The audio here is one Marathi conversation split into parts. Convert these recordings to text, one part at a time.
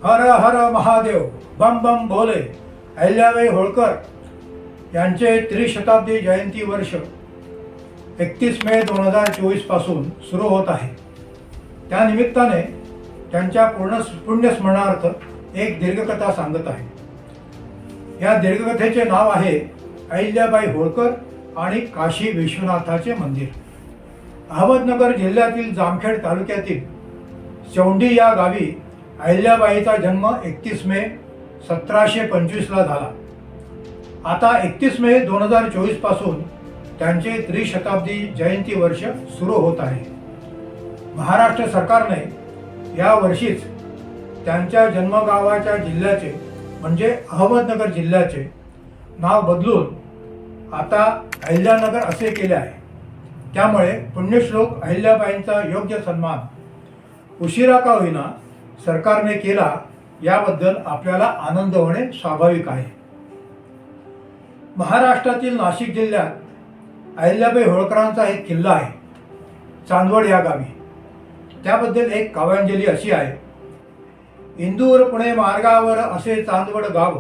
हर हर महादेव बम बम भोले अहिल्याबाई होळकर यांचे त्रिशताब्दी जयंती वर्ष 31 मे 2024 पासून सुरू होत आहे। त्या निमित्ताने त्यांच्या पुण्यस्मरणार्थ एक दीर्घकथा सांगत आहे। या दीर्घकथेचे नाव आहे अहिल्याबाई होळकर आणि काशी विश्वनाथाचे मंदिर। अहमदनगर जिल्ह्यातील जामखेड तालुक्यातील चौंडी या गावी अहिल्याबाईचा जन्म 31 मे 1725 ला झाला। आता 31 मे 2024 पासून त्यांचे त्रिशताब्दी जयंती वर्ष सुरू होत आहे। महाराष्ट्र सरकारने या वर्षीच त्यांच्या जन्मगावाच्या जिल्ह्याचे म्हणजे अहमदनगर जिल्ह्याचे नाव बदलून आता अहिल्यानगर असे केले आहे। त्यामुळे पुण्यश्लोक अहिल्याबाईंचा योग्य सन्मान उशिरा का होईना सरकारने केला, याबद्दल आपल्याला आनंद होणे स्वाभाविक आहे। महाराष्ट्रातील नाशिक जिल्ह्यात अहिल्याबाई होळकरांचा एक किल्ला आहे, चांदवड या गावी। त्याबद्दल एक काव्यांजली अशी आहे। इंदूर पुणे मार्गावर असे चांदवड गाव,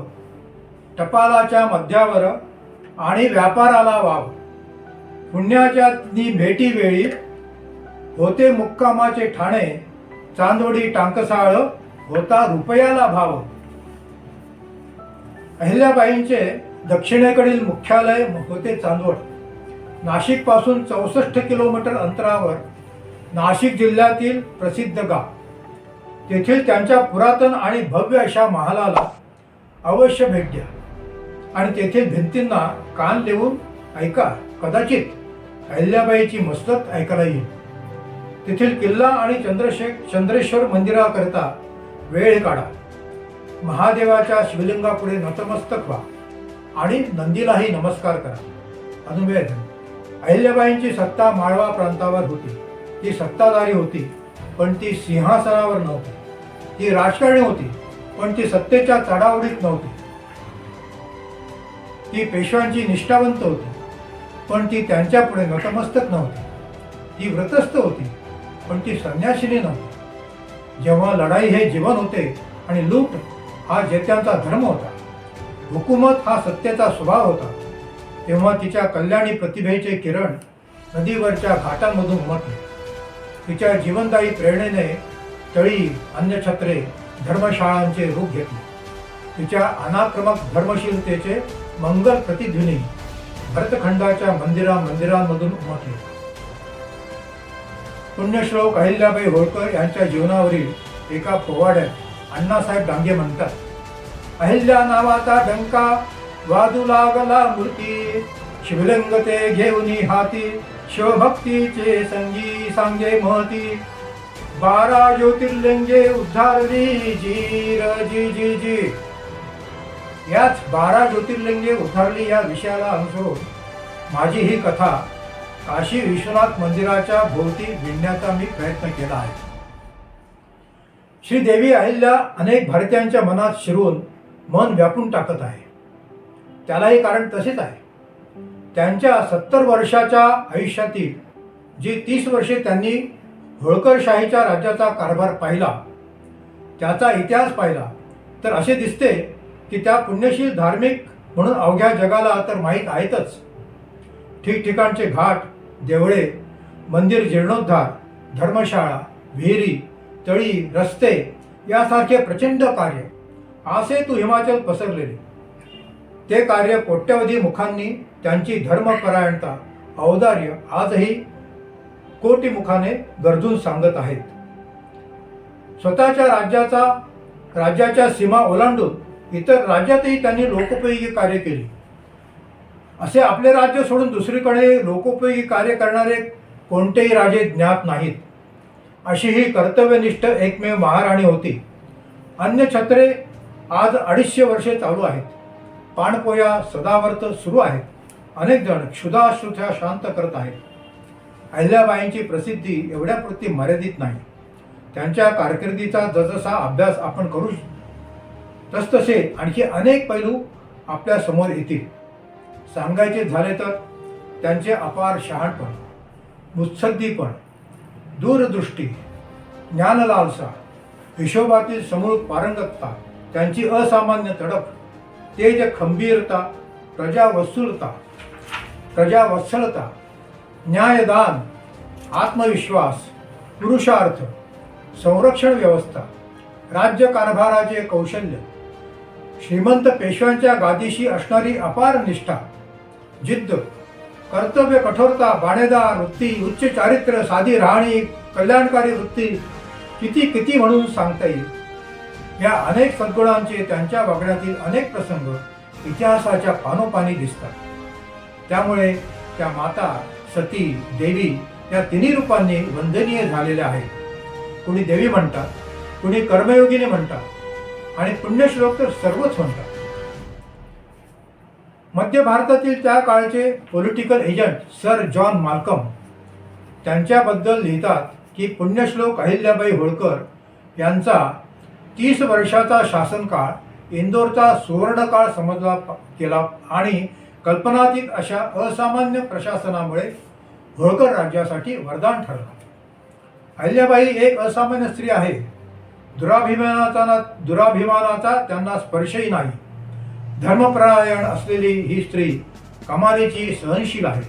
टपालाच्या मध्यावर आणि व्यापाराला वाव। पुण्याच्या भेटी वेळी होते मुक्कामाचे ठाणे, चांदवडी टांकसाळ होता रुपयाला भाव। अहिल्याबाईंचे दक्षिणेकडील मुख्यालय होते चांदवड। नाशिक पासून 64 किलोमीटर अंतरावर नाशिक जिल्ह्यातील प्रसिद्ध गाव। तेथील त्यांच्या पुरातन आणि भव्य अशा महालाला अवश्य भेट द्या आणि तेथील भिंतींना कान देऊन ऐका, कदाचित अहिल्याबाईची मस्तक ऐकायला येईल। तेथील किल्ला आणि चंद्रेश्वर मंदिराकरिता वेळ काढा। महादेवाच्या शिवलिंगापुढे नतमस्तक व्हा आणि नंदीलाही नमस्कार करा। अनुवेद अहिल्याबाईंची सत्ता माळवा प्रांतावर होती। ती सत्ताधारी होती, पण ती सिंहासनावर नव्हती। ती राजकारणी होती, पण ती सत्तेच्या चढाओढीत नव्हती। ती पेशव्यांची निष्ठावंत होती, पण ती त्यांच्यापुढे नतमस्तक नव्हती। ती व्रतस्थ होती, पण ती संन्यासिनी नव्हती। जेव्हा लढाई हे जीवन होते आणि लूट हा जेत्यांचा धर्म होता, हुकूमत हा सत्तेचा स्वभाव होता, तेव्हा तिच्या कल्याणी प्रतिभेचे किरण नदीवरच्या घाटांमधून उमटले। तिच्या जीवनदायी प्रेरणेने तळी, अन्नछत्रे, धर्मशाळांचे रूप घेतले। तिच्या अनाक्रमक धर्मशीलतेचे मंगल प्रतिध्वनी भरतखंडाच्या मंदिरांमधून उमटले। पुण्यश्लोक अहिल्याबाई होळकर यांच्या जीवनावरील एका पोवाड्यात अण्णासाहेब डांगे म्हणतात, अहिल्या नावाचा डंका वाजू लागला मूर्ती, शिवलिंग ते घेऊनी हाती, शिवभक्तीचे संगी सांगे महती, 12 ज्योतिर्लिंगे उद्धारली जी र जी जी जी। याच 12 ज्योतिर्लिंगे उद्धारली या विषयाला अनुसरून माझी ही कथा काशी विश्वनाथ मंदिराच्या भोवती विणण्याचा मी प्रयत्न केला आहे। श्री देवी अहिल्या अनेक भारतीयांच्या मनात शिरून मन व्यापून टाकत आहे। त्यालाही कारण तसेच आहे। त्यांच्या 70 वर्षाच्या आयुष्यातील जी 30 वर्षे त्यांनी होळकरशाहीच्या राज्याचा कारभार पाहिला, त्याचा इतिहास पाहिला तर असे दिसते की त्या पुण्यशील धार्मिक म्हणून अवघ्या जगाला तर माहीत आहेतच। ठिकठिकाणचे घाट, देवळे, मंदिर जीर्णोद्धार, धर्मशाळा, विहिरी, तळी, रस्ते यासारखे प्रचंड कार्य असे तू हिमाचल पसरलेले। ते कार्य कोट्यवधी मुखांनी त्यांची धर्मपरायणता, औदार्य आजही कोटी मुखाने गरजून सांगत आहेत। स्वतःच्या राज्याच्या सीमा ओलांडून इतर राज्यातही त्यांनी लोकोपयोगी कार्य केले। असे आपले राज्य सोडून दुसरीकडे लोकोपयोगी कार्य करणारे कोणतेही राजे ज्ञात नाहीत। अशी ही कर्तव्यनिष्ठ एकमेव महाराणी होती। अन्नछत्रे आज 250 वर्षे चालू आहेत। पाणपोया सदावर्त सुरू आहेत। अनेक जण क्षुधाश्रुत्या शांत करत आहेत। अहिल्याबाईंची प्रसिद्धी एवढ्यापुरती मर्यादित नाही। त्यांच्या कारकिर्दीचा जसजसा अभ्यास आपण करू तसतसे आणखी अनेक पैलू आपल्या समोर येतील। सांगायचे झाले तर त्यांचे अपार शहाणपण, मुत्सद्दीपण, दूरदृष्टी, ज्ञानलालसा, हिशोबातील समूळ पारंगतता, त्यांची असामान्य तडफ, तेज खंबीरता, प्रजावत्सलता, न्यायदान, आत्मविश्वास, पुरुषार्थ, संरक्षण व्यवस्था, राज्यकारभाराचे कौशल्य, श्रीमंत पेशव्यांच्या गादीशी असणारी अपार निष्ठा, जिद्द, कर्तव्य कठोरता, बाणेदार वृत्ती, उच्च चारित्र्य, साधी राहणी, कल्याणकारी वृत्ती, किती किती म्हणून सांगता येईल. या अनेक सद्गुणांचे त्यांच्या वागण्यातील अनेक प्रसंग इतिहासाच्या पानोपानी दिसतात. त्यामुळे त्या माता, सती, देवी या तिन्ही रूपांनी वंदनीय झालेल्या आहेत. कुणी देवी म्हणतात, कुणी कर्मयोगिनी म्हणतात आणि पुण्यश्लोक तर सर्वच म्हणतात. मध्य भारतातील त्या काळचे political agent sir John Malcolm त्यांच्याबद्दल लिहितात की पुण्यश्लोक अहिल्याबाई होळकर यांचा 30 वर्षाचा शासनकाळ इंदोरचा सुवर्णकाळ समजला गेला आणि कल्पनातीत अशा असामान्य प्रशासनामुळे होळकर राज्यासाठी वरदान ठरला. अहिल्याबाई एक असामान्य स्त्री आहे. दुराभिमानाचा त्यांना स्पर्शही नाही. धर्मपरायण असलेली ही स्त्री कमालीची सहनशील आहे.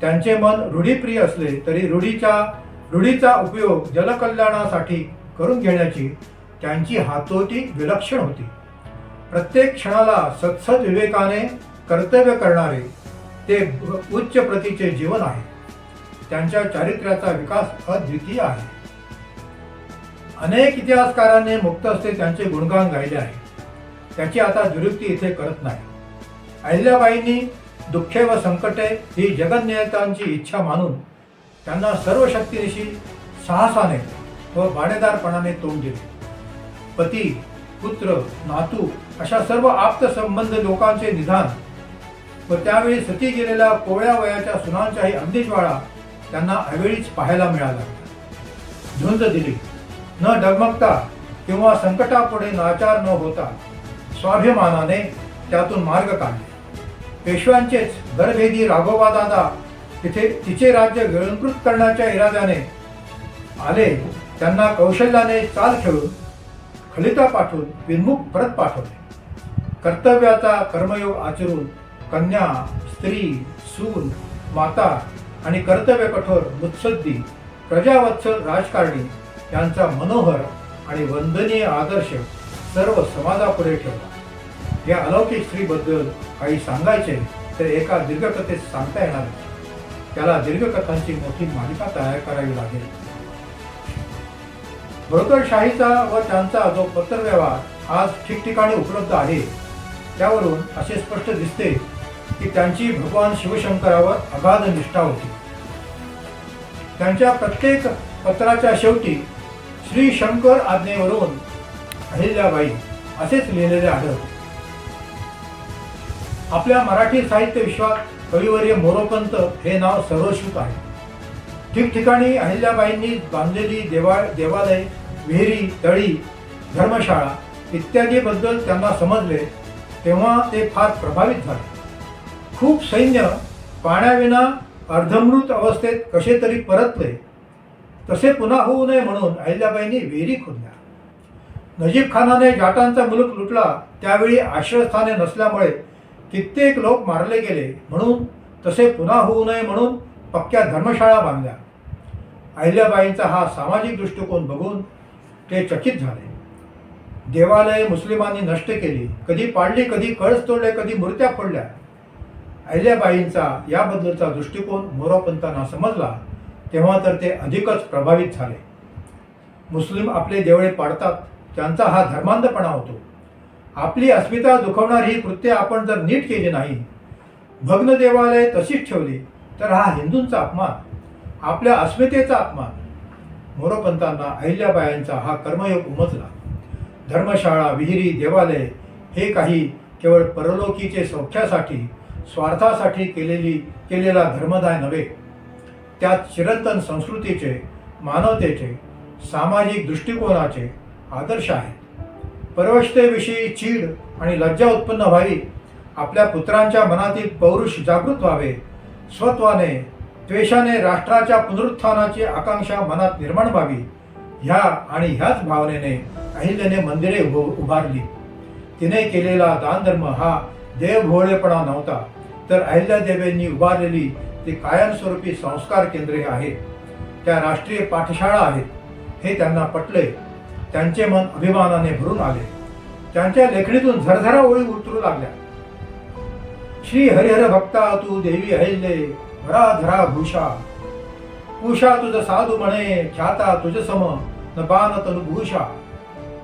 त्यांचे मन रूढीप्रिय असले तरी रूढीचा उपयोग जनकल्याणासाठी करून घेण्याची त्यांची हातोटी विलक्षण होती. प्रत्येक क्षणाला सत्सद विवेकाने कर्तव्य करणारे ते उच्च प्रतीचे जीवन आहे. त्यांच्या चारित्र्याचा विकास अद्वितीय आहे. अनेक इतिहासकारांनी मुक्तहस्ते त्यांचे गुणगान गायले आहे. त्याची आता दुरुक्ती इथे करत नाही. अहिल्याबाईंनी दुःखे व संकटे ही जगन्नियंत्यांची इच्छा मानून त्यांना सर्व शक्तीनिशी साहसाने व बाणेदारपणाने तोंड दिले. पती, पुत्र, नातू अशा सर्व आप्त संबंध लोकांचे निधान व त्यावेळी सती गेलेल्या कोवळ्या वयाच्या सुनांच्याही अग्निज्वाळा त्यांना अवेळीच पाहायला मिळाला. झुंज दिली, न डगमगता किंवा संकटापुढे नाचार न होता स्वाभिमानाने त्यातून मार्ग काढले. पेशव्यांचेच घरभेदी राघोबादादा तिचे राज्य गिळंकृत करण्याच्या इराद्याने आले. त्यांना कौशल्याने चाल खेळून खलिता पाठवून विन्मुख परत पाठवले. कर्तव्याचा कर्मयोग आचरून कन्या, स्त्री, सून, माता आणि कर्तव्य कठोर मुत्सद्दी प्रजावत्सल राजकारणी यांचा मनोहर आणि वंदनीय आदर्श सर्व समाजापुढे ठेवला. या अलौकिक स्त्रीबद्दल काही सांगायचे तर एका दीर्घकथेत सांगता येणार. त्याला दीर्घकथांची मोठी मालिका तयार करावी लागेल. होळकरशाहीचा व त्यांचा जो पत्रव्यवहार आज ठिकठिकाणी उपलब्ध आहे त्यावरून असे स्पष्ट दिसते की त्यांची भगवान शिवशंकरावर अगाध निष्ठा होती. त्यांच्या प्रत्येक पत्राच्या शेवटी श्री शंकर आज्ञेवरून अहिल्याबाई असेच लिहिलेले आढळते. आपल्या मराठी साहित्य विश्वात कविवर्य मोरोपंत हे नाव सर्वश्रुत आहे. ठिकठिकाणी अहिल्याबाईंनी बांधलेली देवालय, विहिरी, तळी, धर्मशाळा इत्यादीबद्दल त्यांना समजले तेव्हा ते फार प्रभावित झाले. खूप सैन्य पाण्याविना अर्धमृत अवस्थेत कसे तरी परतले. तसे पुन्हा होऊ नये म्हणून अहिल्याबाईंनी विहिरी खोदल्या. नजीब खानाने जाटांचा मुलूक लुटला त्यावेळी आश्रयस्थाने नसल्यामुळे कित्येक लोक मारले गेले म्हणून तसे पुन्हा होऊ नये म्हणून पक्क्या धर्मशाळा बांधल्या. अहिल्याबाईंचा हा सामाजिक दृष्टिकोन बघून ते चकित झाले. देवालये मुस्लिमांनी नष्ट केली, कधी पाडली, कधी कळस तोडले, कधी मूर्त्या फोडल्या. अहिल्याबाईंचा याबद्दलचा दृष्टिकोन मोरोपंतांना समजला तेव्हा तर ते अधिकच प्रभावित झाले. मुस्लिम आपले देवळे पाडतात, त्यांचा हा धर्मांधपणा होतो. आपली अस्मिता दुखवणारी ही कृत्ये आपण जर नीट केली नाही, भग्न देवालये तशीच ठेवली तर हा हिंदूंचा अपमान, आपल्या अस्मितेचा अपमान. मोरोपंतांना अहिल्याबाईंचा हा कर्मयोग उमजला. धर्मशाळा, विहिरी, देवालय हे काही केवळ परलोकीचे सौख्यासाठी, स्वार्थासाठी केलेला धर्मदाय नव्हे. त्यात चिरंतन संस्कृतीचे, मानवतेचे, सामाजिक दृष्टिकोनाचे आदर्श आहेत. परवशतेविषयी चीड आणि लज्जा उत्पन्न व्हावी, आपल्या पुत्रांच्या मनातील पौरुष जागृत व्हावे, स्वत्वाने, द्वेषाने राष्ट्राच्या पुनरुत्थानाची आकांक्षा मनात निर्माण व्हावी ह्या आणि ह्याच भावनेने अहिल्याने मंदिरे उभारली. तिने केलेला दानधर्म हा देवभोळेपणा नव्हता, तर अहिल्यादेवींनी उभारलेली ती कायमस्वरूपी संस्कार केंद्रे आहेत, त्या राष्ट्रीय पाठशाळा आहेत, हे त्यांना पटले. त्यांचे मन अभिमानाने भरून आले. त्यांच्या लेखणीतून झरझरा ओळी उतरू लागल्या. श्री हरिहर भक्ता तू देवी अहिल्ये वराधरा भूषा, पूषा तुझ साधू म्हणे ख्याता तुझ सम न बाण तनुभूषा,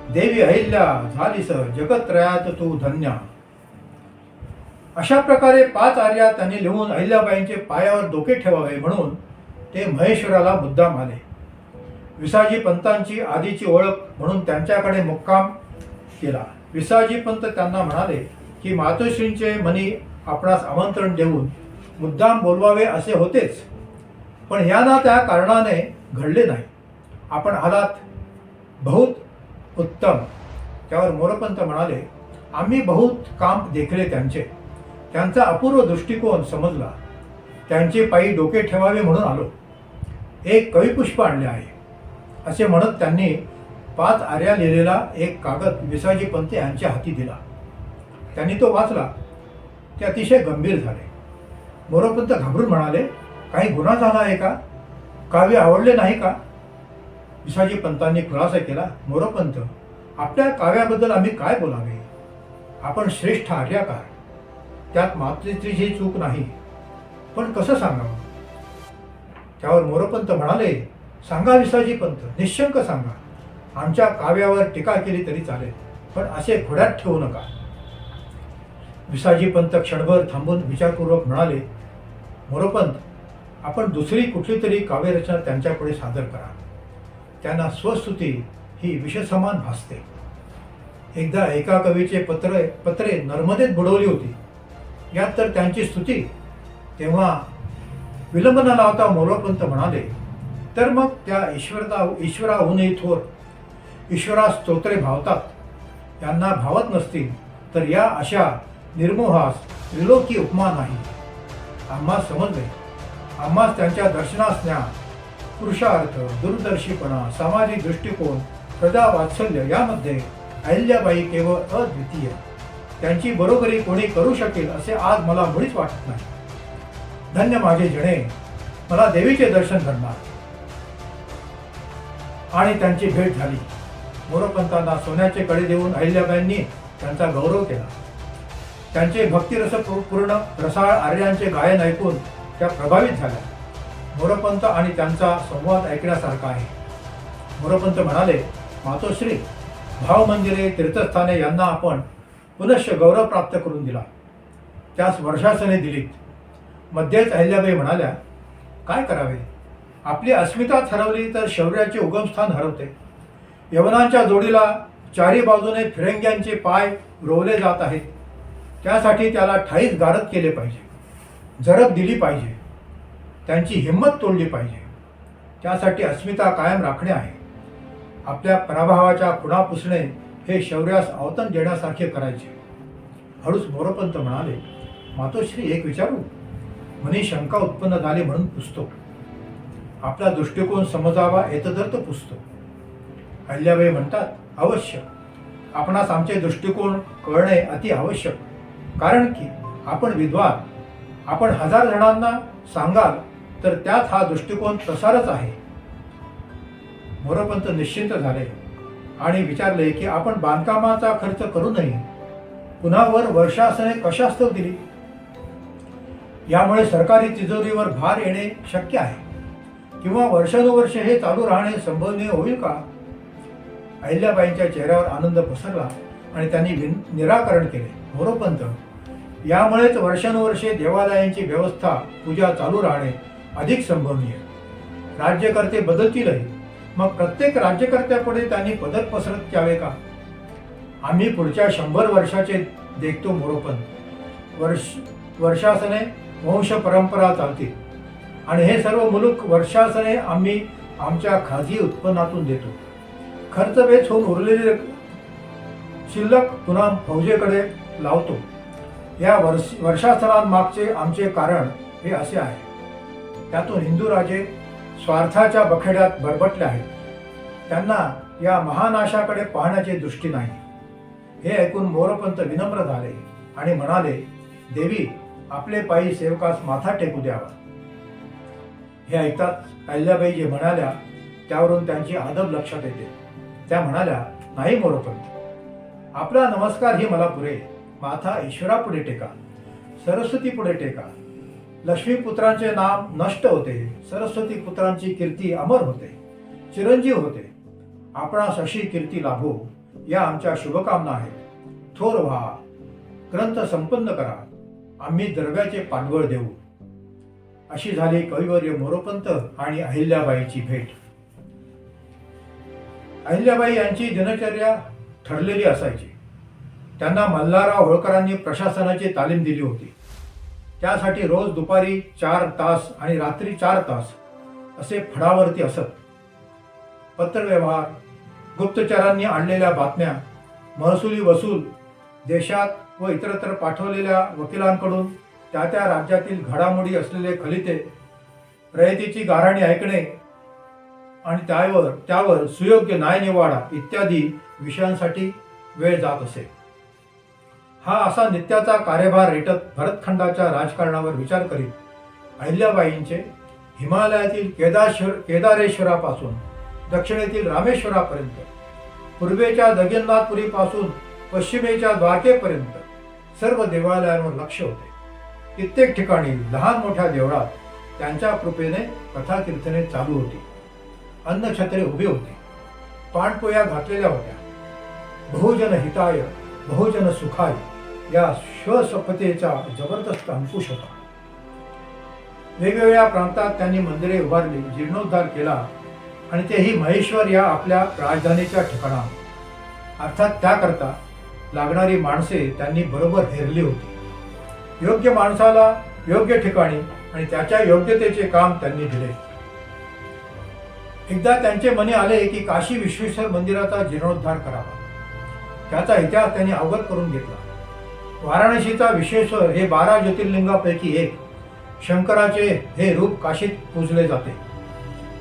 देवी अहिल्या झालीस जगत्रयात तू धन्या. अशा प्रकारे 5 आर्या त्यांनी लिहून अहिल्याबाईंचे पायावर डोके ठेवावे म्हणून ते महेश्वराला मुद्दाम आले. विसाजी पंतांची आधीची ओळख म्हणून त्यांच्याकडे मुक्काम केला. विसाजी पंत त्यांना म्हणाले की मातोश्रींचे मनी आपणास आमंत्रण देऊन मुद्दाम बोलवावे असे होतेच, पण या ना त्या कारणाने घडले नाही. आपण आलात बहुत उत्तम. त्यावर मोरपंत म्हणाले, आम्ही बहुत काम देखले त्यांचा अपूर्व दृष्टिकोन समजला. त्यांचे पायी डोके ठेवावे म्हणून आलो. एक कविपुष्प आणले आहे असे म्हणत त्यांनी 5 आर्या लिहिलेला एक कागद विसाजी पंत यांच्या हाती दिला. त्यांनी तो वाचला. ते अतिशय गंभीर झाले. मोरपंत घाबरून म्हणाले, काही गुन्हा झाला आहे का? काव्य आवडले नाही का? विसाजी पंतांनी खुलासा केला, मोरपंत, आपल्या काव्याबद्दल आम्ही काय बोलावे? आपण श्रेष्ठ आर्याकार, त्यात मातृत्वाची चूक नाही, पण कसं सांगावं? त्यावर मोरपंत म्हणाले, सांगा विसाजी पंत, निशंक सांगा. आमच्या काव्यावर टीका केली तरी चालेल, पण असे खोड्यात ठेवू नका. विसाजी पंत क्षणभर थांबून विचारपूर्वक म्हणाले, मोरपंत, आपण दुसरी कुठली तरी काव्यरचना त्यांच्यापुढे सादर करा. त्यांना स्वस्तुती ही विषसमान भासते. एकदा एका कवीचे पत्रे नर्मदेत बुडवली होती, यात तर त्यांची स्तुती. तेव्हा विलंब न लावता मोरपंत म्हणाले, तर मग त्या ईश्वराहूनही थोर ईश्वरा स्तोत्रे भावतात. यांना भावत नसतील तर या अशा निर्मोहास त्रिलोकी उपमा नाही. आम्हास समजले. आम्हास त्यांच्या दर्शनास ज्ञान, पुरुषार्थ, दूरदर्शीपणा, सामाजिक दृष्टिकोन, प्रजा वात्सल्य यामध्ये अहिल्याबाई केवळ अद्वितीय. त्यांची बरोबरी कोणी करू शकेल असे आज मला मुळीच वाटत नाही. धन्य माझे जणे, मला देवीचे दर्शन घडणार. आणि त्यांची भेट झाली. मोरपंतांना सोन्याचे कडे देऊन अहिल्याबाईंनी त्यांचा गौरव केला. त्यांचे भक्तिरसपूर्ण रसाळ आर्यांचे गायन ऐकून त्या प्रभावित झाल्या. मोरपंत आणि त्यांचा संवाद ऐकण्यासारखा आहे. मोरपंत म्हणाले, मातोश्री, भावमंदिरे, तीर्थस्थाने यांना आपण पुनश्च गौरव प्राप्त करून दिला. त्यास वर्षासने दिलीत. मध्येच अहिल्याबाई म्हणाल्या, काय करावे? आपली अस्मिताच हरवली तर शौर्याचे उगमस्थान हरवते. यवनांच्या जोडीला चारी बाजूने फिरंग्यांचे पाय रोवले जात आहेत. त्यासाठी त्याला ठाईच गारद केले पाहिजे, झडप दिली पाहिजे, त्यांची हिंमत तोडली पाहिजे. त्यासाठी अस्मिता कायम राखणे आहे. आपल्या पराभवाच्या खुणा पुसणे हे शौर्यास अवतन देण्यासारखे करायचे. हळूच मोरपंत म्हणाले, मातोश्री, एक विचारू? मनी शंका उत्पन्न झाली म्हणून पुसतो. आपला दृष्टिकोन समजावा येतदर्थ पुसतो. अहिल्याबाई म्हणतात, अवश्य. आपणास आमचे दृष्टिकोन कळणे अति आवश्यक. कारण की आपण विद्वान. आपण 1000 जणांना सांगाल तर त्यात हा दृष्टिकोन प्रसारच आहे. मोरपंत निश्चिंत झाले आणि विचारले की आपण बांधकामाचा खर्च करू नये. पुन्हा वर्षासने कशास्तव दिली? यामुळे सरकारी तिजोरीवर भार येणे शक्य आहे किंवा वर्षानुवर्ष हे चालू राहणे संभवनीय होईल का? अहिल्याबाईंच्या चेहऱ्यावर आनंद पसरला आणि त्यांनी निराकरण केले. मोरपंत, यामुळेच वर्षानुवर्षे देवालयांची व्यवस्था, पूजा चालू राहणे अधिक संभवनीय. राज्यकर्ते बदलतीलही, मग प्रत्येक राज्यकर्त्यापुढे त्यांनी पदर पसरत यावे का? आम्ही पुढच्या 100 वर्षाचे देखतो मोरोपंत. वर्षासने वंश परंपरा चालतील आणि हे सर्व मुलूक वर्षासने आम्ही आमच्या खाजगी उत्पन्नातून देतो. खर्च वेच होऊन उरलेली शिल्लक पुन्हा फौजेकडे लावतो. या वर्षासनांमागचे आमचे कारण हे असे आहे. त्यातून हिंदू राजे स्वार्थाच्या बखेड्यात बरबटले आहेत. त्यांना या महानाशाकडे पाहण्याची दृष्टी नाही. हे ऐकून मोरपंत विनम्र झाले आणि म्हणाले, देवी, आपले पायी सेवकास माथा टेकू द्यावा. हे ऐकताच अहिल्याबाई जे म्हणाल्या त्यावरून त्यांची आदब लक्षात येते. त्या म्हणाल्या, नाही मोरपंत, आपला नमस्कार ही मला पुरे. माथा ईश्वरापुढे टेका, सरस्वती पुढे टेका. लक्ष्मीपुत्रांचे नाम नष्ट होते, सरस्वती पुत्रांची कीर्ती अमर होते, चिरंजीव होते. आपणास अशी कीर्ती लाभो या आमच्या शुभकामना आहेत. थोर व्हा, ग्रंथ संपन्न करा, आम्ही द्रव्याचे पाठबळ देऊ. अशी झाली कविवर्य मोरोपंत आणि अहिल्याबाईची भेट. अहिल्याबाई यांची दिनचर्या ठरलेली असायची. त्यांना मल्हारराव होळकरांनी प्रशासनाची तालीम दिली होती. त्यासाठी रोज दुपारी 4 तास आणि रात्री 4 तास असे फडावरती असत. पत्रव्यवहार, गुप्तचरांनी आणलेल्या बातम्या, महसुली वसूल, देशात व इतरत्र पाठवलेल्या वकिलांकडून त्या त्या राज्यातील घडामोडी असलेले खलिते, रयतेची गाऱ्हाणी ऐकणे आणि त्यावर सुयोग्य न्यायनिवाडा इत्यादी विषयांसाठी वेळ जात असे. हा असा नित्याचा कार्यभार रेटत भरतखंडाच्या राजकारणावर विचार करीत अहिल्याबाईंचे हिमालयातील केदारेश्वरापासून दक्षिणेतील रामेश्वरापर्यंत, पूर्वेच्या जगन्नाथपुरीपासून पश्चिमेच्या द्वारकेपर्यंत सर्व देवालयांवर लक्ष होते. कित्येक ठिकाणी लहान मोठ्या देवळात त्यांच्या कृपेने कथा कीर्तने चालू होती. अन्नछत्रे उभी होती, पाणपोया घातलेल्या होत्या. बहुजन हिताय बहुजन सुखाय या श्वसपतेचा जबरदस्त अंकुश होता. वेगवेगळ्या प्रांतात त्यांनी मंदिरे उभारली, जीर्णोद्धार केला आणि तेही महेश्वर या आपल्या राजधानीच्या ठिकाणा. अर्थात त्याकरता लागणारी माणसे त्यांनी बरोबर हेरली होती. योग्य माणसाला योग्य ठिकाणी आणि त्याच्या योग्यतेचे काम त्यांनी दिले. एकदा त्यांचे मनी आले की काशी विश्वेश्वर मंदिराचा जीर्णोद्धार करावा. त्याचा इतिहास त्यांनी अवगत करून घेतला. वाराणसीचा विश्वेश्वर हे 12 ज्योतिर्लिंगापैकी एक. शंकराचे हे रूप काशीत पूजले जाते.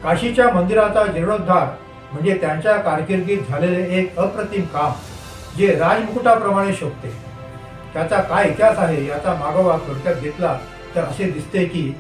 काशीच्या मंदिराचा जीर्णोद्धार म्हणजे त्यांच्या कारकिर्दीत झालेले एक अप्रतिम काम, जे राजमुकुटाप्रमाणे शोभते. त्याचा काय इतिहास आहे याचा मागोवा थोडक्यात घेतला तर असे दिसते की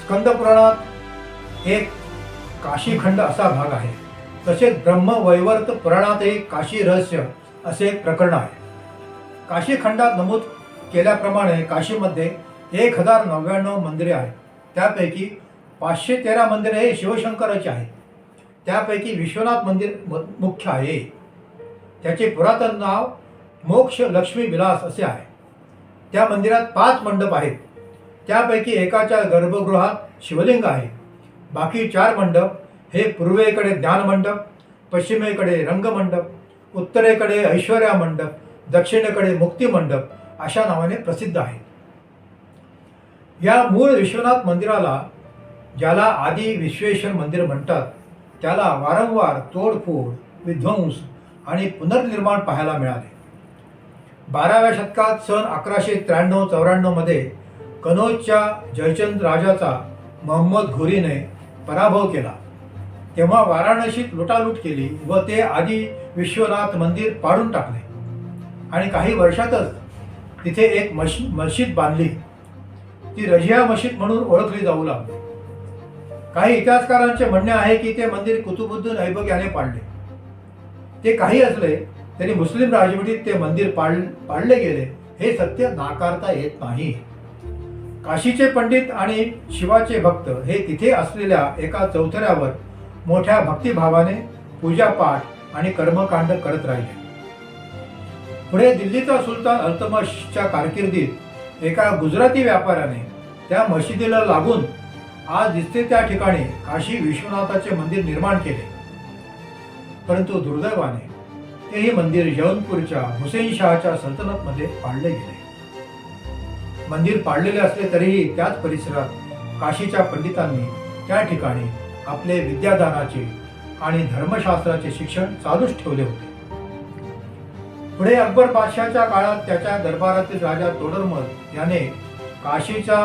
स्कंदपुराणात एक काशीखंड असा भाग आहे. तसेच ब्रह्मवैवर्त पुराणात एक काशी रहस्य असे एक प्रकरण आहे. काशीखंडात नमूद केल्याप्रमाणे काशीमध्ये 1099 मंदिरे आहेत. त्यापैकी 513 मंदिरे हे शिवशंकराची आहेत. त्यापैकी विश्वनाथ मंदिर मुख्य आहे. त्याचे पुरातन नाव मोक्ष लक्ष्मी विलास असे आहे. त्या मंदिरात 5 मंडप आहेत. त्यापैकी एकाच्या गर्भगृहात शिवलिंग आहे. बाकी 4 मंडप हे पूर्वेकडे ज्ञानमंडप, पश्चिमेकडे रंगमंडप, उत्तरेकडे ऐश्वर्या मंडप, दक्षिणेकडे मुक्तिमंडप अशा नावाने प्रसिद्ध आहेत. या मूळ विश्वनाथ मंदिराला, ज्याला आदी विश्वेश्वर मंदिर म्हणतात, त्याला वारंवार तोडफोड, विध्वंस आणि पुनर्निर्माण पाहायला मिळाले. 12व्या शतकात सन 1193-94 मध्ये कनौजच्या जयचंद राजाचा मोहम्मद घोरीने पराभव केला. तेव्हा वाराणसीत लुटालूट केली व ते आदी विश्वनाथ मंदिर पाडून टाकले आणि काही वर्षातच तिथे एक मस्जिद बांधली. ती रजिया मस्जिद म्हणून ओळखली जाऊ लागली. काही इतिहासकारांचे म्हणणे आहे की ते मंदिर कुतुबुद्दीन ऐबक याने पाडले. ते काही असले तरी मुस्लिम राजवटीत ते मंदिर पाडले गेले हे सत्य नाकारता येत नाही. काशीचे पंडित आणि शिवाचे भक्त हे तिथे असलेल्या एका चौथऱ्यावर मोठ्या भक्तिभावाने पूजापाठ आणि कर्मकांड करत राहिले. पुढे दिल्लीचा सुलतान अल्तमशच्या कारकिर्दीत एका गुजराती व्यापाऱ्याने त्या मशिदीला लागून आज दिसते त्या ठिकाणी काशी विश्वनाथाचे मंदिर निर्माण केले. परंतु दुर्दैवाने तेही मंदिर जौनपूरच्या हुसेनशाहच्या सल्तनतमध्ये पाडले गेले. मंदिर पाडलेले असले तरीही त्याच परिसरात काशीच्या पंडितांनी त्या ठिकाणी आपले विद्यादानाचे आणि धर्मशास्त्राचे शिक्षण चालूच ठेवले होते. पुढे अकबर बादशाहच्या काळात त्याच्या दरबारातील राजा तोडरमल याने काशीच्या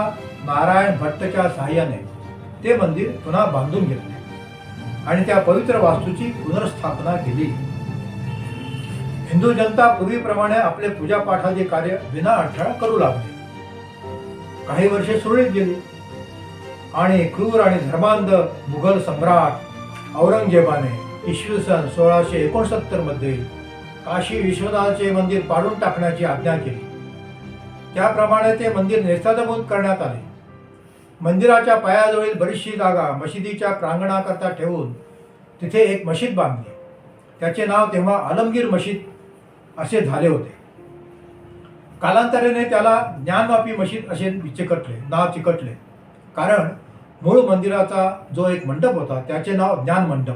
नारायण भट्टच्या सहाय्याने ते मंदिर पुन्हा बांधून घेतले आणि त्या पवित्र वास्तूची पुनर्स्थापना केली. हिंदू जनता पूर्वीप्रमाणे आपले पूजापाठाचे कार्य विना अडथळा करू लागले. काही वर्षे सुरळीत गेली आणि क्रूर आणि धर्मांध मुघल सम्राट औरंगजेबाने इसवी सन 1669 मध्ये काशी विश्वनाथाचे मंदिर पाडून टाकण्याची आज्ञा केली. त्याप्रमाणे ते मंदिर नेस्तनाबूत करण्यात आले. मंदिराच्या पायाजवळील बरीचशी जागा मशिदीच्या प्रांगणाकरता ठेवून तिथे एक मशीद बांधली. त्याचे नाव तेव्हा आलमगीर मशीद असे झाले होते. कालांतराने त्याला ज्ञानवापी मशीद असे नाव चिकटले, कारण मूळ मंदिराचा जो एक मंडप होता त्याचे नाव ज्ञान मंडप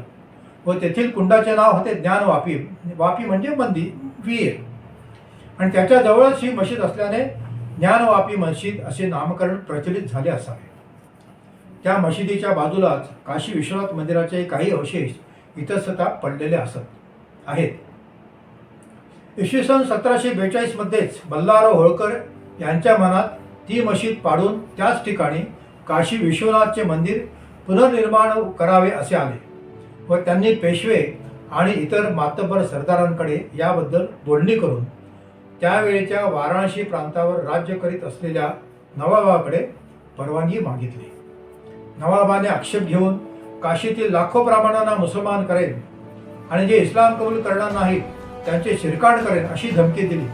व तेथील कुंडाचे नाव होते ज्ञानवापी. वापी म्हणजे मंदिर, विहीर, आणि त्याच्या जवळच ही मशीद असल्याने ज्ञानवापी मशीद असे नामकरण प्रचलित झाले असावे. त्या मशिदीच्या बाजूलाच काशी विश्वनाथ मंदिराचे काही अवशेष इतस्ततः पडलेले आहेत. इसवी सन 1742 मध्येच बल्लाराव होळकर यांच्या मनात ती मशीद पाडून त्याच ठिकाणी काशी विश्वनाथचे मंदिर पुनर्निर्माण करावे असे आले व त्यांनी पेशवे आणि इतर मातब्बर सरदारांकडे याबद्दल बोलणी करून त्यावेळेच्या वाराणसी प्रांतावर राज्य करीत असलेल्या नवाबाकडे परवानगी मागितली. नवाबाने आक्षेप घेऊन काशीतील लाखो ब्राह्मणांना मुसलमान करेन आणि जे इस्लाम कबूल करणार नाहीत त्यांचे शिरकाण करेन अशी धमकी दिली.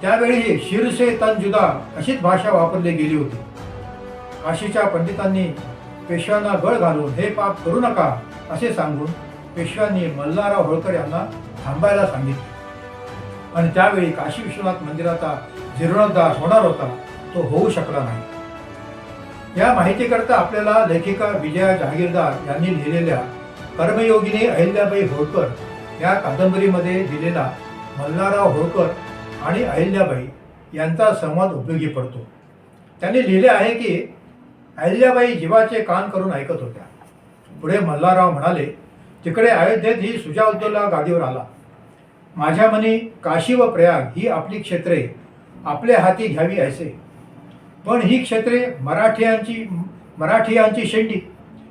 त्यावेळी शिर से तन जुदा अशीच भाषा वापरली गेली होती. काशीच्या पंडितांनी पेशव्यांना गळ घालून हे पाप करू नका असे सांगून पेशव्यांनी मल्हारराव होळकर यांना थांबायला सांगितले आणि त्यावेळी काशी विश्वनाथ मंदिराचा जीर्णोद्धार होणार होता, तो होऊ शकला नाही. या माहितीकरता आपल्याला लेखिका विजया जहागीरदार यांनी लिहिलेल्या कर्मयोगिनी अहिल्याबाई होळकर या कादंबरीमध्ये दिलेला मल्हारराव होळकर आणि अहिल्याबाई यांचा संवाद उपयोगी पडतो. त्यांनी लिहिले आहे की अहिल्याबाई जीवाचे कान करून ऐकत होत्या. पुढे मल्हारराव म्हणाले, तिकडे अयोध्येत ही सुजाउद्दौला गादीवर आला. माझ्या मनी काशी व प्रयाग ही आपली क्षेत्रे आपल्या हाती घ्यावी ऐसे, पण ही क्षेत्रे मराठियांची शेंडी.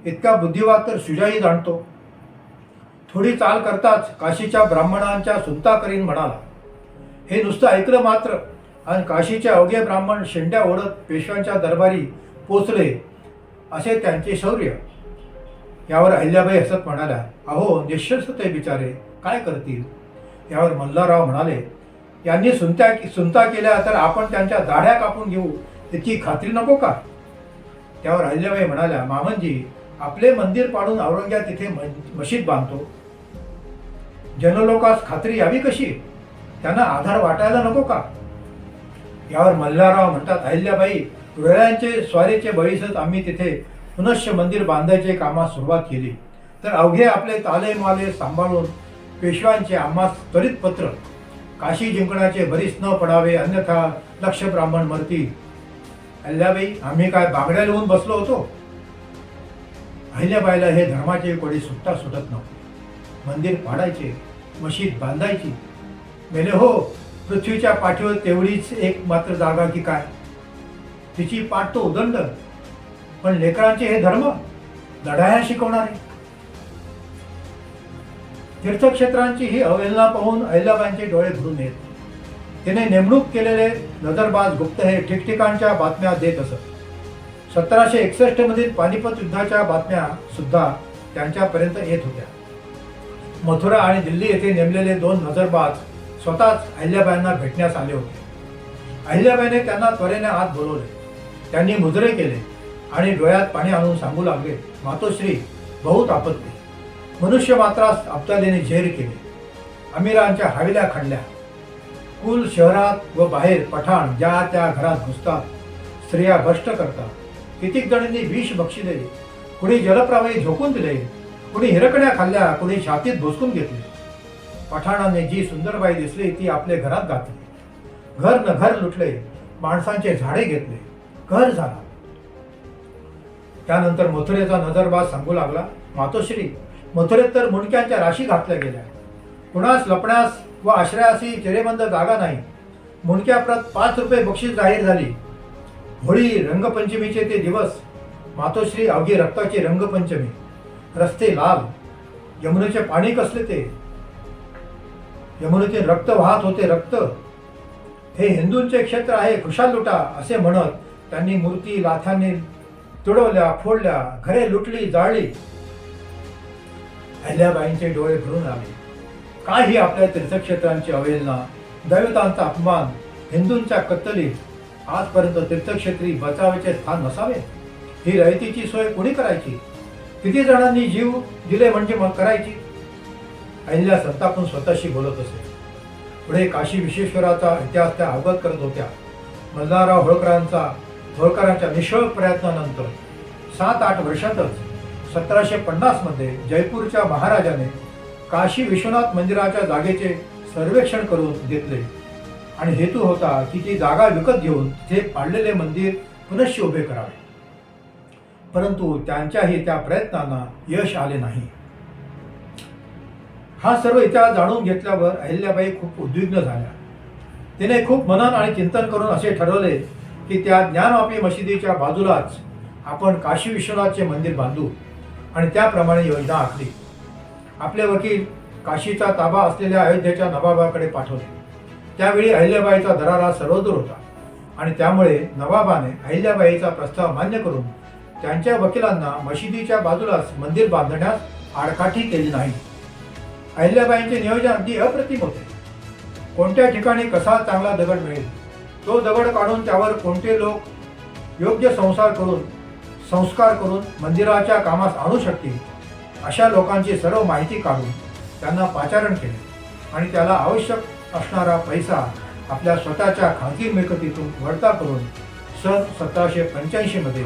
इतका बुद्धिवाद तर सुजाई जाणतो. थोडी चाल करताच काशीच्या ब्राह्मणांच्या सुनता करीन म्हणाला. हे नुसतं ऐकलं मात्र आणि काशीचे अवघे ब्राह्मण शेंड्या ओढत पेशव्यांच्या दरबारी पोचले असे त्यांचे शौर्य. यावर अहिल्याबाई हसत म्हणाल्या, अहो निश्चयच ते बिचारे काय करतील. यावर मल्हारराव म्हणाले, यांनी सुनता केल्या तर आपण त्यांच्या दाढ्या कापून घेऊ याची खात्री नको का. त्यावर अहिल्याबाई म्हणाल्या, मामनजी आपले मंदिर पाडून औरंग्या तिथे मशीद बांधतो. जनलोकास खात्री यावी कशी, त्यांना आधार वाटायला नको का. यावर मल्हारराव म्हणतात, अहिल्याबाई रोयांचे स्वारीचे बळीसच आम्ही तिथे पुनश्च मंदिर बांधायचे कामास सुरुवात केली तर अवघे आपले ताले माले सांभाळून पेशव्यांचे आम्हास त्वरित पत्र, काशी जिंकण्याचे भरीस न पडावे अन्यथा लक्ष ब्राह्मण मरतील. अहिल्याबाई आम्ही काय बांगड्या लिहून बसलो होतो. अहिल्याबाईला हे धर्माचे कोडी सुटता सुटत नव्हते. मंदिर पाडायचे, मशीद बांधायची. मेले हो, पृथ्वीच्या पाठीवर तेवढीच एक मात्र जागा की काय, तिची पाठ तो उदंड. पण लेकरांचे हे धर्म लढाया शिकवणारे. तीर्थक्षेत्रांची ही अवहेलना पाहून अहिल्याबाईंचे डोळे भरून येत. तिने नेमणूक केलेले नजरबाज गुप्त हे ठिकठिकाणच्या बातम्या देत असत. 1761 मधील पानिपत युद्धाच्या बातम्या सुद्धा त्यांच्यापर्यंत येत होत्या. मथुरा आणि दिल्ली येथे नेमलेले 2 नजरबाज स्वतःच अहिल्याबाईंना भेटण्यास आले होते. अहिल्याबाईने त्यांना त्वरेने आत बोलवले. त्यांनी मुजरे केले आणि डोळ्यात पाणी आणून सांगू लागले, मातोश्री बहुत आपत्ती. मनुष्य मात्रास अब्दालीने झेर केले. अमीरांच्या हवेल्या खणल्या. कुल शहरात व बाहेर पठाण ज्या त्या घरात घुसतात. स्त्रिया भ्रष्ट करतात. कितीक जणांनी विष बक्षिले. कुणी जलप्रवाही झोकून दिले. कुणी हिरकण्या खाल्ल्या. कुणी छातीत भोसकून घेतले. पठाणाने जी सुंदरबाई दिसली ती आपले घरात घातली. घर न घर लुटले. माणसांचे झाडे घेतले. घर झाला. त्यानंतर मथुरेचा नजरबाज सांगू लागला, मातोश्री, मथुरेत तर मुंडक्यांच्या राशी घातल्या गेल्या. कुणास लपण्यास व आश्रयासी चिरेबंद जागा नाही. मुंडक्याप्रत 5 रुपये बक्षीस जाहीर झाली. होळी रंगपंचमीचे ते दिवस. मातोश्री, अवघी रक्ताची रंगपंचमी. रस्ते लाल. यमुनेचे पाणी कसले ते. यमुनेतील रक्त वाहत होते, रक्त. हे हिंदूंचे क्षेत्र आहे, खुशाल लुटा, असे म्हणत त्यांनी मूर्ती लाथांनी तुडवल्या, फोडल्या, घरे लुटली, जाळली. अहिल्याबाईंचे डोळे भरून आले. काय ही आपल्या तीर्थक्षेत्रांची अवहेलना, दैवतांचा अपमान, हिंदूंच्या कत्तलीत. आजपर्यंत तीर्थक्षेत्री बचावाचे स्थान नसावे. ही रयतेची सोय कोणी करायची? किती जणांनी जीव दिले म्हणजे मग करायची? अहिल्या संतापून स्वतःशी बोलत असे. पुढे काशी विश्वेश्वराचा इतिहास त्या अवगत करत होत्या. मल्हारराव होळकरांच्या निष्फळ प्रयत्नानंतर 7-8 वर्षातच 1750 मध्ये जयपूरच्या महाराजाने काशी विश्वनाथ मंदिराच्या जागेचे सर्वेक्षण करून घेतले आणि हेतू होता की ती जागा विकत घेऊन तिथे पाडलेले मंदिर पुनश्च उभे करावे. परंतु त्यांच्याही त्या प्रयत्नांना यश आले नाही. हा सर्व इतिहास जाणून घेतल्यावर अहिल्याबाई खूप उद्विग्न झाल्या. तिने खूप मनन आणि चिंतन करून असे ठरवले की त्या ज्ञानवापी मशिदीच्या बाजूलाच आपण काशी विश्वनाथचे मंदिर बांधू आणि त्याप्रमाणे योजना आखली. आपले वकील काशीचा ताबा असलेल्या अयोध्येच्या नवाबाकडे पाठवले. त्यावेळी अहिल्याबाईचा दरारा सर्वदूर होता आणि त्यामुळे नवाबाने अहिल्याबाईचा प्रस्ताव मान्य करून त्यांच्या वकिलांना मशिदीच्या बाजूलाच मंदिर बांधण्यास आडकाठी केली नाही. अहिल्याबाईंचे नियोजन अगदी अप्रतिम होते. कोणत्या ठिकाणी कसा चांगला दगड मिळेल, तो दगड काढून त्यावर कोणते लोक योग्य संस्कार करून मंदिराच्या कामास आणू शकतील, अशा लोकांची सर्व माहिती काढून त्यांना पाचारण केले आणि त्याला आवश्यक असणारा पैसा आपल्या स्वतःच्या खाजगी मिळकतीतून वळता करून सन 1785 मध्ये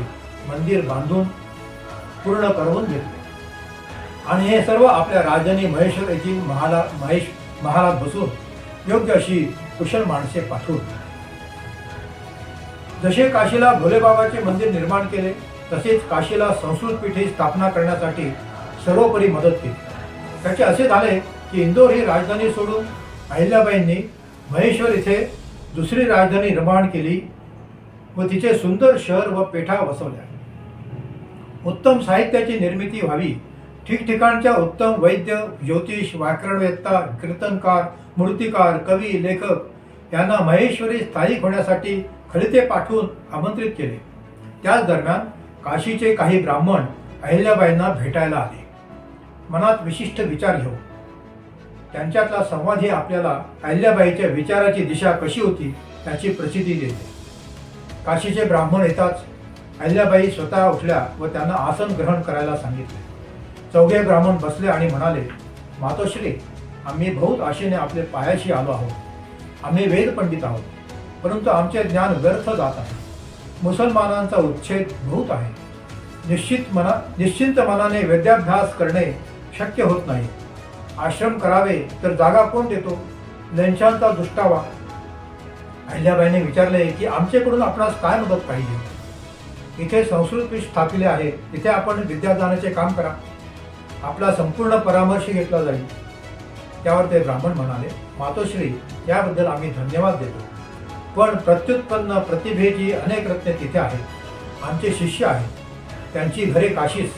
मंदिर बांधून पूर्ण करवून घेतले. आणि हे सर्व आपल्या राजधानी महेश्वर येथील महालात बसून योग्य अशी कुशल माणसे पाठवून. जसे काशीला भोलेबाबाचे मंदिर निर्माण केले, तसेच काशीला संस्कृत पीठे स्थापना करण्यासाठी सर्वोपरी मदत केली. त्याचे असे झाले की इंदोर ही राजधानी सोडून अहिल्याबाईंनी महेश्वर इथे दुसरी राजधानी निर्माण केली व तिचे सुंदर शहर व पेठा वसवल्या. उत्तम साहित्याची निर्मिती व्हावी, ठिकठिकाणच्या उत्तम वैद्य, ज्योतिष, व्याकरणवेत्ता, कीर्तनकार, मूर्तिकार, कवी, लेखक यांना महेश्वरी स्थायिक होण्यासाठी खलिते पाठवून आमंत्रित केले. त्याच दरम्यान काशीचे काही ब्राह्मण अहिल्याबाईंना भेटायला आले. मनात विशिष्ट विचार घेऊन त्यांच्यातला संवाद हे आपल्याला अहिल्याबाईच्या विचाराची दिशा कशी होती याची प्रचिती देते. काशीचे ब्राह्मण येताच अहिल्याबाई स्वतः उठल्या व त्यांना आसन ग्रहण करायला सांगितले. 4 ब्राह्मण बसले आणि म्हणाले, मातोश्री, आम्ही बहुत आशेने आपले पायाशी आलो आहोत. आम्ही वेद पंडित आहोत, परंतु आमचे ज्ञान व्यर्थ जात आहे. मुसलमानांचा उच्छेद बहुत आहे. निश्चिंत मनाने वेद्याभ्यास करणे शक्य होत नाही. आश्रम करावे तर जागा कोण देतो? लेंचांचा दुष्टावा. अहिल्याबाईने विचारले की आमच्याकडून आपणास काय मदत पाहिजे? इथे संस्कृत पीठ स्थापिले आहे, तिथे आपण विद्यादानाचे काम करा. आपला संपूर्ण परामर्श घेतला जाईल. त्यावर ते ब्राह्मण म्हणाले, मातोश्री, याबद्दल आम्ही धन्यवाद देतो, पण प्रत्युत्पन्न प्रतिभेची अनेक रत्ने तिथे आहेत. आमचे शिष्य आहेत, त्यांची घरे काशीस.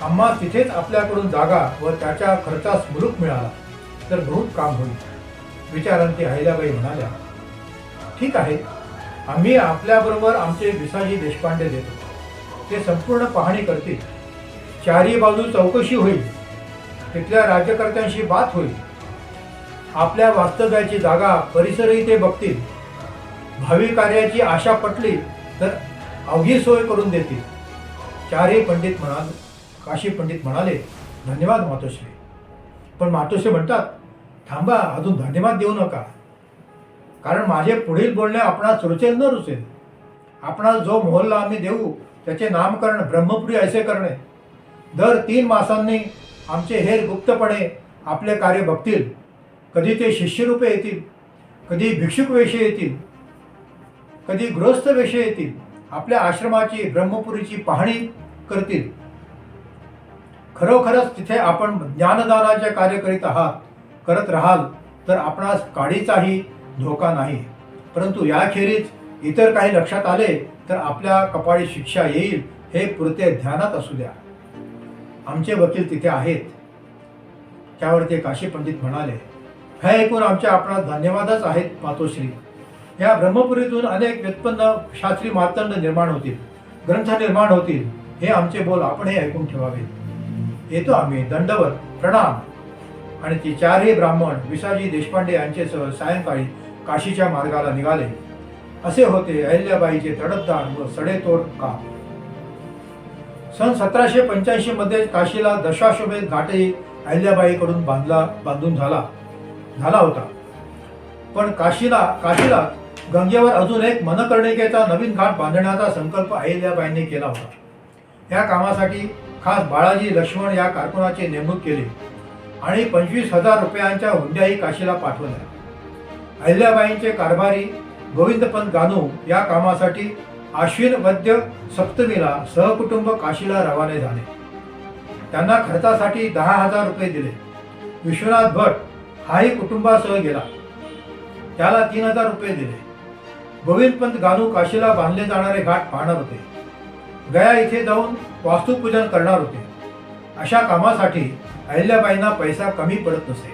आम्हा तिथेच आपल्याकडून जागा व त्याच्या खर्चास मुलूक मिळाला तर बहुत काम होईल. विचारांती अहिल्याबाई म्हणाल्या, ठीक आहे, आम्ही आपल्याबरोबर आमचे विसाजी देशपांडे देतो. ते संपूर्ण पाहणी करतील. चारी बाजू चौकशी होईल. तिथल्या राज्यकर्त्यांशी बात होईल. आपल्या वास्तव्याची जागा, परिसरही ते बघतील. भावी कार्याची आशा पटली तर अवघी सोय करून देतील. काशी पंडित म्हणाले, धन्यवाद मातोश्री. पण मातोश्री म्हणतात, थांबा, अजून धन्यवाद देऊ नका, कारण माझे पुढील बोलणे आपणास रुचेल न रुचेल. आपणास जो मोहल्ला आम्ही देऊ त्याचे नामकरण ब्रह्मपुरी असे करणे. दर 3 मासांनी आमचे हेर गुप्तपणे आपले कार्य बघतील. कधी ते शिष्यरूपे येतील, कधी भिक्षुक वेषे येतील, कधी गृहस्थ वेषे येतील. आपल्या आश्रमाची ब्रह्मपुरीची पाहणी करतील. खरोखरच तिथे आपण ज्ञानदानाचे कार्य करत राहाल तर आपणास काडीचाही धोका नाही. परंतु याखेरीज इतर काही लक्षात आले तर आपल्या कपाळी शिक्षा येईल हे पुरते ध्यानात असू द्या. आमचे वकील तिथे आहेत. त्यावर ते काशी पंडित म्हणाले, हे ऐकून आमच्या आपणास धन्यवादच आहेत मातोश्री. या ब्रह्मपुरीतून अनेक व्युत्पन्न शास्त्री मार्तंड निर्माण होतील, ग्रंथ निर्माण होतील. हे आमचे बोल आपण हे ऐकून ठेवावे. येतो आम्ही. दंडवत प्रणाम. आणि ती चारही ब्राह्मण विसाजी देशपांडे यांचेसह सायंकाळी काशीच्या मार्गाला निघाले. असे होते अहिल्याबाईचे तडफदार व सडेतोड काम. सन 1785 मध्ये काशीला दशाश्वमेध घाटही अहिल्याबाईकडून बांधून झाला होता. पण काशीला गंगेवर अजून एक मनकर्णिकेचा नवीन घाट बांधण्याचा संकल्प अहिल्याबाईंनी केला होता. या कामासाठी खास बाळाजी लक्ष्मण या कारकुनाची नेमणूक केली आणि 25,000 रुपयांच्या हुंड्याही काशीला पाठवल्या. अहिल्याबाईंचे कारभारी गोविंदपंत गानू या कामासाठी आश्विन वद्य सप्तमीला सहकुटुंब काशीला रवाने झाले. त्यांना खर्चासाठी 10,000 रुपये दिले. विश्वनाथ भट हाही कुटुंबासह गेला. त्याला 3,000 रुपये दिले. गोविंदपंत गानू काशीला बांधले जाणारे घाट पाहणार होते. गया इथे जाऊन वास्तुपूजन करणार होते. अशा कामासाठी अहिल्याबाईंना पैसा कमी पडत नसे.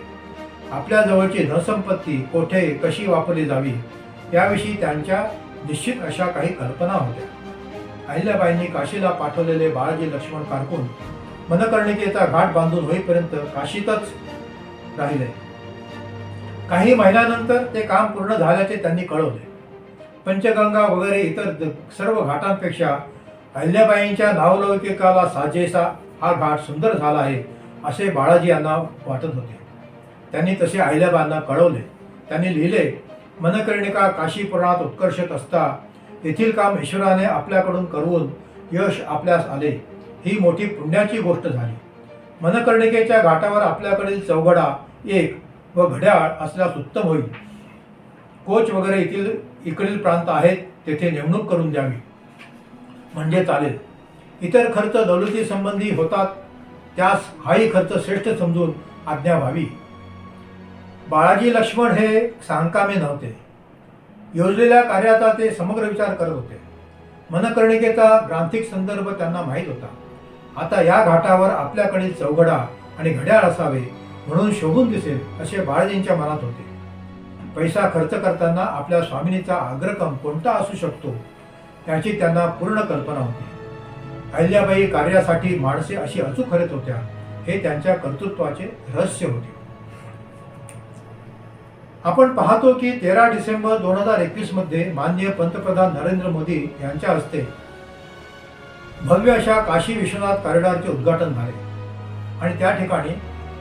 आपल्या जवळची धनसंपत्ती कोठे कशी वापरली जावी याविषयी त्यांच्या निश्चित अशा काही कल्पना होत्या. अहिल्याबाईंनी काशीला पाठवलेले बाळाजी लक्ष्मण कारकून मनकर्णिकेचा घाट बांधून होईपर्यंत काशीतच राहिले. काही महिन्यानंतर ते काम पूर्ण झाल्याचे त्यांनी कळवले. पंचगंगा वगैरे इतर सर्व घाटांपेक्षा अहिल्याबाईंच्या नावलौकिकाला साजेसा हा घाट सुंदर झाला आहे असे बाळाजी यांना वाटत होते. त्यांनी तसे अहिल्याबाईंना कळवले. त्यांनी लिहिले, मनकर्णिका काशी पुराणात उत्कर्षत असता येथील काम ईश्वराने आपल्याकडून करवून यश आपल्यास आले. ही मोठी पुण्याची गोष्ट झाली. मनकर्णिकेच्या घाटावर आपल्याकडील चौघडा एक व घड्याळ असल्यास उत्तम होईल. कोच वगैरे इकडील प्रांत आहेत तेथे नेमणूक करून द्यावी म्हणजे चालेल. इतर खर्च दौलती संबंधी होतात त्यास हाही खर्च श्रेष्ठ समजून आज्ञा व्हावी. बाळाजी लक्ष्मण हे सांगकामे नव्हते. योजलेल्या कार्याचा ते समग्र विचार करत होते. मनकर्णिकेचा ग्रांथिक संदर्भ त्यांना माहीत होता. आता या घाटावर आपल्याकडील चौघडा आणि घड्याळ असावे म्हणून शोभून दिसेल असे बाळाजींच्या मनात होते. पैसा खर्च करताना आपल्या स्वामिनीचा अग्रक्रम कोणता असू शकतो याची त्यांना पूर्ण कल्पना होती. अहिल्याबाई कार्यासाठी माणसे अशी अचूक करत होत्या हे त्यांच्या कर्तृत्वाचे रहस्य होते. आपण पाहतो की 13 डिसेंबर 2021 मध्ये माननीय पंतप्रधान नरेंद्र मोदी यांच्या हस्ते भव्य अशा काशी विश्वनाथ कॉरिडॉरचे उद्घाटन झाले आणि त्या ठिकाणी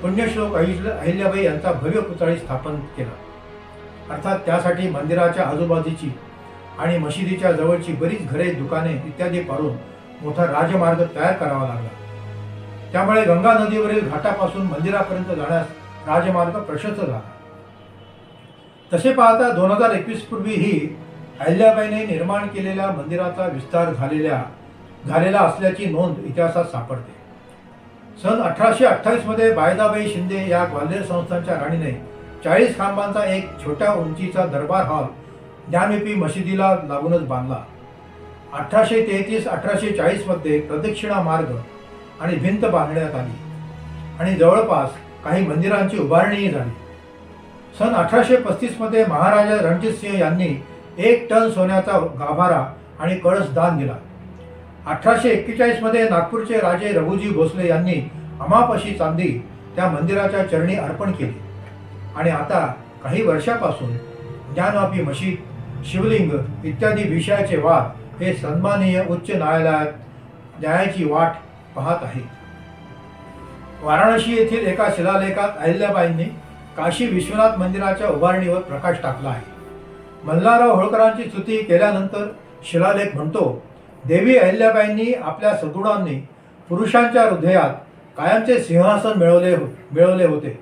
पुण्यश्लोक अहिल्याबाई यांचा भव्य पुतळी स्थापन केला. अर्थात त्यासाठी मंदिराच्या आजूबाजूची आणि मशिदीच्या जवळची बरीच घरे, दुकाने इत्यादी पाडून मोठा राजमार्ग तयार करावा लागला. त्यामुळे गंगा नदीवरील घाटापासून मंदिरापर्यंत जाण्यास राजमार्ग प्रशस्त झाला. तसे पाहता 2021 पूर्वीही अहिल्याबाईने निर्माण केलेल्या मंदिराचा विस्तार झालेला असल्याची नोंद इतिहासात सापडते. सन 1828 मध्ये बायदाबाई शिंदे या ग्वाल्हेर संस्थानच्या राणीने 40 खांबांचा एक छोट्या उंचीचा दरबार हॉल ज्ञानरूपी मशिदीला लागूनच बांधला. 1833-1840 मध्ये प्रदक्षिणा मार्ग आणि भिंत बांधण्यात आली आणि जवळपास काही मंदिरांची उभारणीही झाली. सन 1835 मध्ये महाराजा रणजित सिंह यांनी 1 टन सोन्याचा गाभारा आणि कळस दान दिला. 1841 मध्ये नागपूरचे राजे रघुजी भोसले यांनी अमाप अशी चांदी त्या मंदिराच्या चरणी अर्पण केली आणि आता काही वर्षापासून ज्ञानवापी मशीद, शिवलिंग इत्यादी विषयाचे वाद हे सन्माननीय उच्च न्यायालयात न्यायाची वाट पाहत आहेत. वाराणसी येथील एका शिलालेखात अहिल्याबाईंनी काशी विश्वनाथ मंदिराच्या उभारणीवर प्रकाश टाकला आहे. मल्हारराव होळकरांची स्तुती केल्यानंतर शिलालेख म्हणतो, देवी अहिल्याबाईंनी आपल्या सद्गुणांनी पुरुषांच्या हृदयात कायमचे सिंहासन मिळवले होते.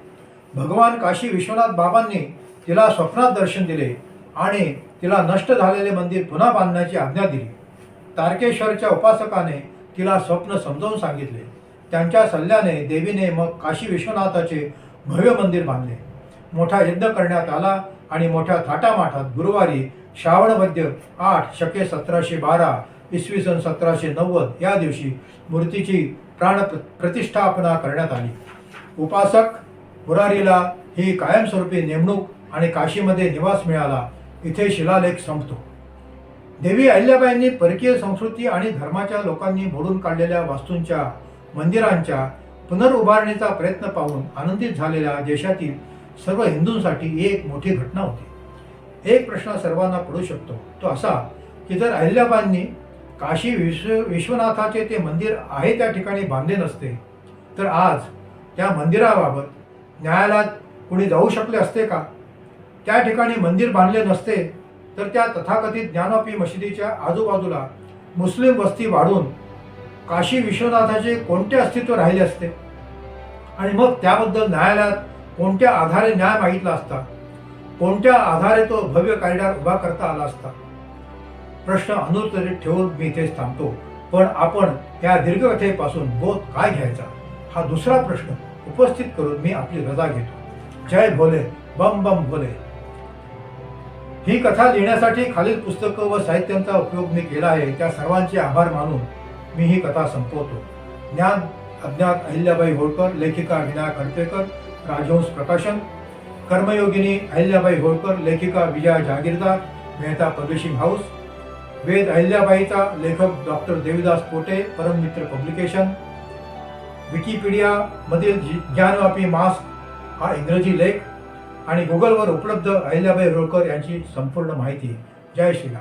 भगवान काशी विश्वनाथ बाबांनी तिला स्वप्नात दर्शन दिले आणि तिला नष्ट झालेले मंदिर पुन्हा बांधण्याची आज्ञा दिली. तारकेश्वरच्या उपासकाने तिला स्वप्न समजावून सांगितले. त्यांच्या सल्ल्याने देवीने मग काशी विश्वनाथाचे भव्य मंदिर बांधले. मोठा यज्ञ करण्यात आला आणि मोठ्या थाटामाठात गुरुवारी श्रावणवद्य 8 शके 1712 इसवी सन 1790 या दिवशी मूर्तीची प्रतिष्ठापना करण्यात आली. उपासक मुरारीला ही कायमस्वरूपी नेमणूक आणि काशीमध्ये निवास मिळाला. इथे शिलालेख संपतो. देवी अहिल्याबाईंनी परकीय संस्कृती आणि धर्माच्या लोकांनी मोडून काढलेल्या वास्तूंच्या मंदिरांच्या पुनरुभारणीचा प्रयत्न पाहून आनंदित झालेल्या देशातील सर्व हिंदूंसाठी ही एक मोठी घटना होती. एक प्रश्न सर्वांना पडू शकतो, तो असा की जर अहिल्याबाईंनी काशी विश्वनाथाचे ते मंदिर आहे त्या ठिकाणी बांधले नसते तर आज त्या मंदिराबाबत न्यायालयात कुणी जाऊ शकले असते का? त्या ठिकाणी मंदिर बांधले नसते तर त्या तथाकथित ज्ञानोपी मशिदीच्या आजूबाजूला मुस्लिम वस्ती वाढून काशी विश्वनाथाचे कोणते अस्तित्व राहिले असते? आणि मग त्याबद्दल न्यायालयात कोणत्या आधारे न्याय मागितला असता? कोणत्या आधारे तो भव्य कॉरिडॉर उभा करता आला असता? प्रश्न अनुत्तरित ठेवून मी इथेच थांबतो. पण आपण या दीर्घकथेपासून बोध काय घ्यायचा हा दुसरा प्रश्न उपस्थित करून मी आपली रजा घेतो. जय भोले, बम बम भोले. ही कथा लिहिण्यासाठी खालील पुस्तकं व साहित्यांचा उपयोग मी केला आहे. त्या सर्वांचे आभार मानून मी ही कथा संपवतो. ज्ञान अज्ञात अहिल्याबाई होळकर, लेखिका विनायक हडपेकर, राजहंस प्रकाशन. कर्मयोगिनी अहिल्याबाई होळकर, लेखिका विजया जागीरदार, मेहता पब्लिशिंग हाऊस. वेद अहिल्याबाईचा लेखक doctor Devidas Pote, Parammitra publication. Wikipedia मधील ज्ञानव्यापी मास्क हा इंग्रजी लेख आणि गुगलवर उपलब्ध अहिल्याबाई होळकर यांची संपूर्ण माहिती. जय श्रीराम.